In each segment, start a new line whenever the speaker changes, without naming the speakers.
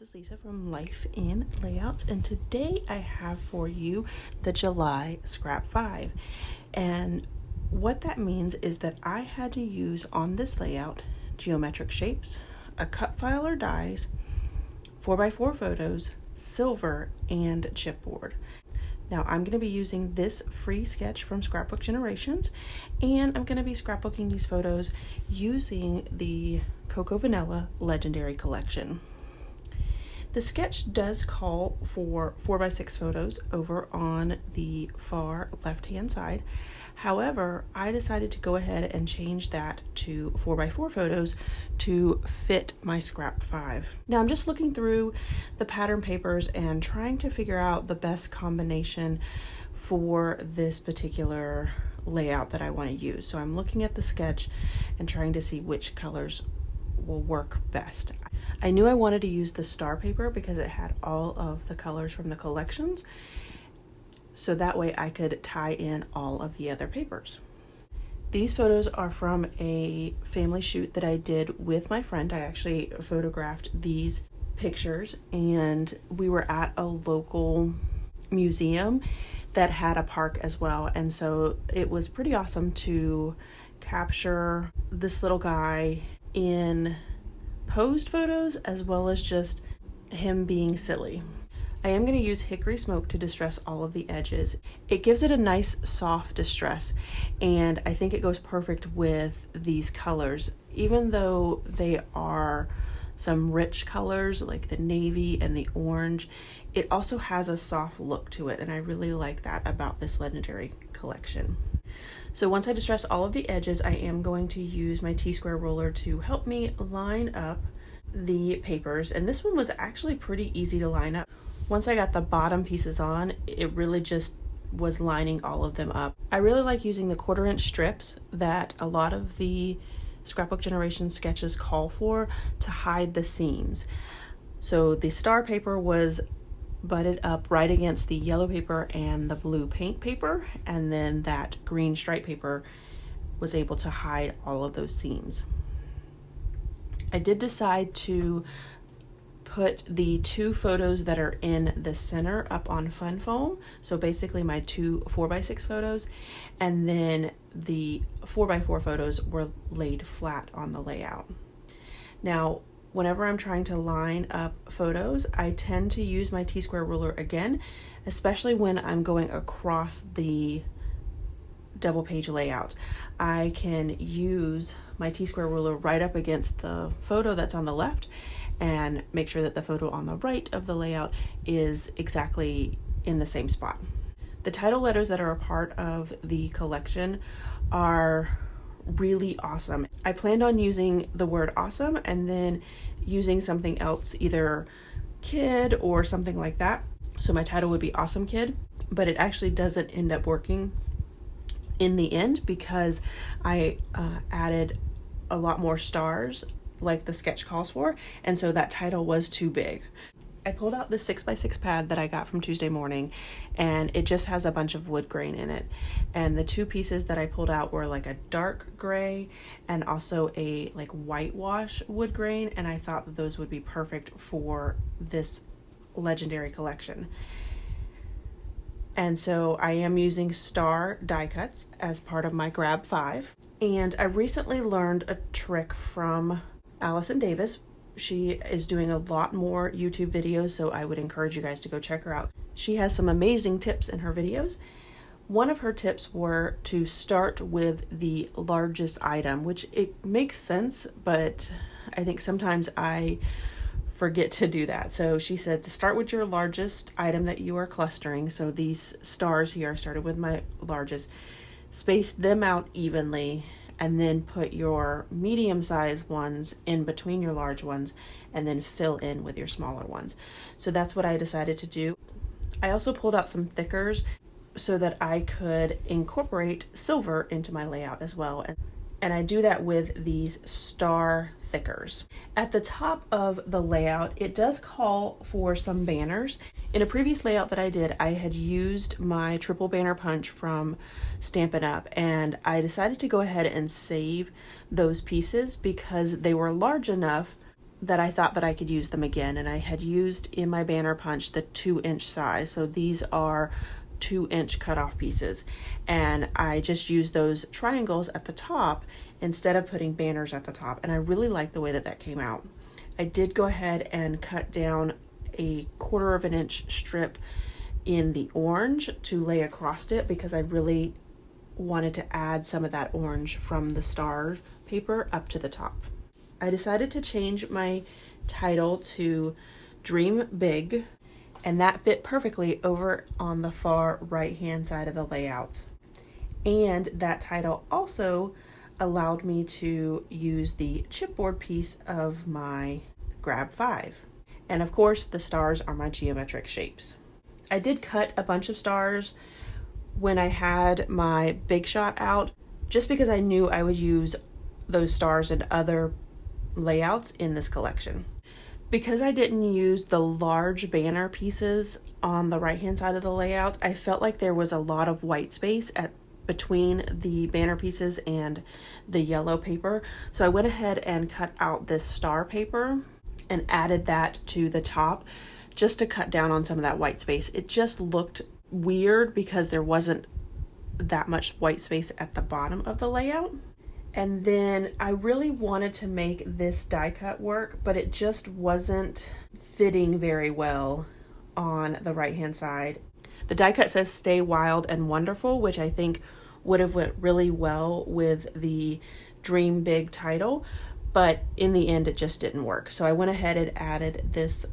this is Lisa from Life in Layouts, and today I have for you the July Scrap 5. And what that means is that I had to use on this layout geometric shapes, a cut file or dies, 4x4 photos, silver, and chipboard. Now I'm going to be using this free sketch from Scrapbook Generations, and I'm going to be scrapbooking these photos using the Cocoa Vanilla Legendary Collection. The sketch does call for 4x6 photos over on the far left-hand side. However, I decided to go ahead and change that to 4x4 photos to fit my Scrap 5. Now I'm just looking through the pattern papers and trying to figure out the best combination for this particular layout that I want to use. So I'm looking at the sketch and trying to see which colors will work best. I knew I wanted to use the star paper because it had all of the colors from the collections, so that way I could tie in all of the other papers. These photos are from a family shoot that I did with my friend. I actually photographed these pictures, and we were at a local museum that had a park as well, and so it was pretty awesome to capture this little guy in posed photos as well as just him being silly. I am going to use hickory smoke to distress all of the edges. It gives it a nice soft distress, and I think it goes perfect with these colors. Even though they are some rich colors like the navy and the orange, it also has a soft look to it, and I really like that about this Legendary Collection. So once I distress all of the edges, I am going to use my T-square ruler to help me line up the papers, and this one was actually pretty easy to line up. Once I got the bottom pieces on, it really just was lining all of them up. I really like using the 1/4-inch strips that a lot of the Scrapbook Generation sketches call for to hide the seams. So the star paper was butted up right against the yellow paper and the blue paint paper, and then that green stripe paper was able to hide all of those seams. I did decide to put the 2 photos that are in the center up on fun foam, so basically my 2 4x6 photos, and then the 4x4 photos were laid flat on the layout. Now whenever I'm trying to line up photos, I tend to use my T-square ruler again, especially when I'm going across the double page layout. I can use my T-square ruler right up against the photo that's on the left and make sure that the photo on the right of the layout is exactly in the same spot. The title letters that are a part of the collection are really awesome. I planned on using the word awesome and then using something else, either kid or something like that. So my title would be Awesome Kid, but it actually doesn't end up working in the end because I added a lot more stars like the sketch calls for, and so that title was too big. I pulled out the 6x6 pad that I got from Tuesday Morning, and it just has a bunch of wood grain in it. And the 2 pieces that I pulled out were like a dark gray and also a like whitewash wood grain, and I thought that those would be perfect for this Legendary Collection. And so I am using star die cuts as part of my Grab 5. And I recently learned a trick from Allison Davis. She is doing a lot more YouTube videos, so I would encourage you guys to go check her out. She has some amazing tips in her videos. One of her tips were to start with the largest item, which it makes sense, but I think sometimes I forget to do that. So she said to start with your largest item that you are clustering. So these stars here, I started with my largest, space them out evenly, and then put your medium-sized ones in between your large ones, and then fill in with your smaller ones. So that's what I decided to do. I also pulled out some thickers so that I could incorporate silver into my layout as well. And I do that with these star thickers. At the top of the layout, it does call for some banners. In a previous layout that I did, I had used my triple banner punch from Stampin' Up, and I decided to go ahead and save those pieces because they were large enough that I thought that I could use them again, and I had used in my banner punch the 2-inch size. So these are 2-inch cutoff pieces, and I just used those triangles at the top instead of putting banners at the top, and I really like the way that that came out. I did go ahead and cut down a 1/4 of an inch strip in the orange to lay across it because I really wanted to add some of that orange from the star paper up to the top. I decided to change my title to Dream Big, and that fit perfectly over on the far right hand side of the layout. And that title also allowed me to use the chipboard piece of my Grab 5. And of course, the stars are my geometric shapes. I did cut a bunch of stars when I had my Big Shot out, just because I knew I would use those stars in other layouts in this collection. Because I didn't use the large banner pieces on the right hand side of the layout, I felt like there was a lot of white space between the banner pieces and the yellow paper. So I went ahead and cut out this star paper and added that to the top just to cut down on some of that white space. It just looked weird because there wasn't that much white space at the bottom of the layout. And then I really wanted to make this die cut work, but it just wasn't fitting very well on the right hand side. The die cut says "Stay Wild and Wonderful," which I think would have went really well with the Dream Big title, but in the end it just didn't work. So I went ahead and added this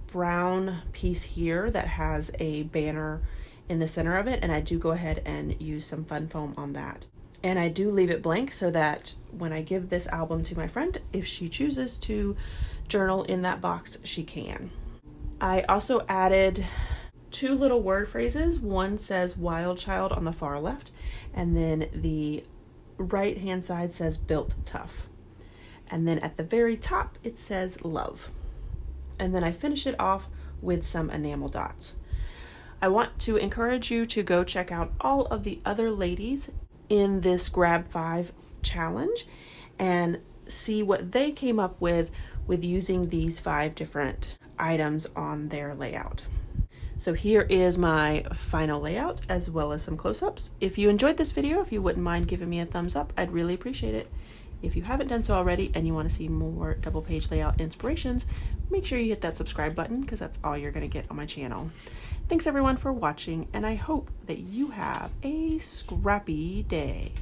brown piece here that has a banner in the center of it, and I do go ahead and use some fun foam on that. And I do leave it blank so that when I give this album to my friend, if she chooses to journal in that box, she can. I also added 2 little word phrases. One says "Wild Child" on the far left, and then the right hand side says "Built Tough." And then at the very top, it says "Love." And then I finish it off with some enamel dots. I want to encourage you to go check out all of the other ladies in this Grab 5 challenge and see what they came up with using these 5 different items on their layout. So here is my final layout as well as some close-ups. If you enjoyed this video, if you wouldn't mind giving me a thumbs up, I'd really appreciate it. If you haven't done so already and you want to see more double page layout inspirations, make sure you hit that subscribe button because that's all you're going to get on my channel. Thanks everyone for watching, and I hope that you have a scrappy day.